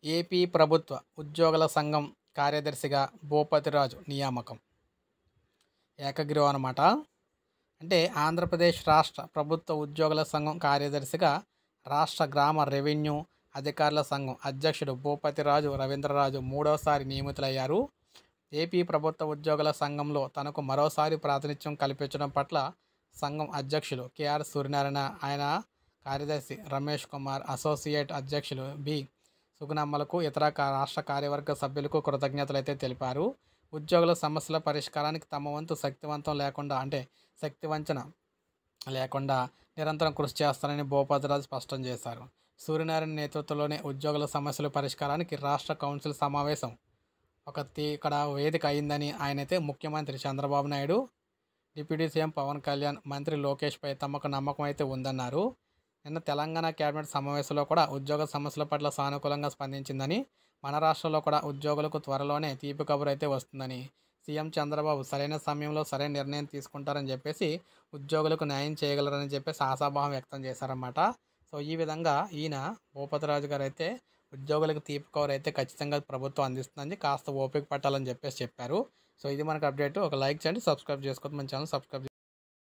AP ప్రభుత్వ ఉద్యోగుల సంఘం కార్యదర్శిగా భూపతిరాజు నియామకం. ఏకగ్రీవం అన్నమాట. అంటే ఆంధ్రప్రదేశ్ రాష్ట్ర ప్రభుత్వ ఉద్యోగుల సంఘం కార్యదర్శిగా రాష్ట్ర గ్రామ రెవెన్యూ అధికారుల సంఘం అధ్యక్షుడు భూపతిరాజు రవీంద్రరాజు మూడోసారి నియమితులయ్యారు. ఏపీ ప్రభుత్వ ఉద్యోగుల సంఘంలో తనకు మరోసారి ప్రాతినిధ్యం కల్పించడం పట్ల సంఘం అధ్యక్షులు కేఆర్ సూర్యనారాయణ, ఆయన కార్యదర్శి రమేష్ కుమార్, అసోసియేట్ అధ్యక్షులు బి సుగుణమ్మలకు, ఇతర రాష్ట్ర కార్యవర్గ సభ్యులకు కృతజ్ఞతలైతే తెలిపారు. ఉద్యోగుల సమస్యల పరిష్కారానికి తమ వంతు శక్తివంచన లేకుండా నిరంతరం కృషి చేస్తారని భూపతిరాజు స్పష్టం చేశారు. సూర్యనారాయణ నేతృత్వంలోనే ఉద్యోగుల సమస్యల పరిష్కారానికి రాష్ట్ర కౌన్సిల్ సమావేశం ఇక్కడ వేదిక అయిందని ఆయనైతే ముఖ్యమంత్రి చంద్రబాబు నాయుడు, డిప్యూటీ సీఎం పవన్ కళ్యాణ్, మంత్రి లోకేష్పై తమకు నమ్మకం అయితే ఉందన్నారు. నిన్న తెలంగాణ కేబినెట్ సమావేశంలో కూడా ఉద్యోగ సమస్యల పట్ల సానుకూలంగా స్పందించిందని, మన రాష్ట్రంలో కూడా ఉద్యోగులకు త్వరలోనే తీపి కబురు అయితే వస్తుందని, సీఎం చంద్రబాబు సరైన సమయంలో సరైన నిర్ణయం తీసుకుంటారని చెప్పేసి, ఉద్యోగులకు న్యాయం చేయగలరని చెప్పేసి ఆశాభావం వ్యక్తం చేశారన్నమాట. సో ఈ విధంగా ఈయన భూపతిరాజు గారు అయితే ఉద్యోగులకు తీపి కబురు అయితే ఖచ్చితంగా ప్రభుత్వం అందిస్తుందని, కాస్త ఓపిక పట్టాలని చెప్పేసి చెప్పారు. సో ఇది మనకు అప్డేట్. ఒక లైక్ చేయండి, సబ్స్క్రైబ్ చేసుకోవద్దు, మన ఛానల్ సబ్స్క్రైబ్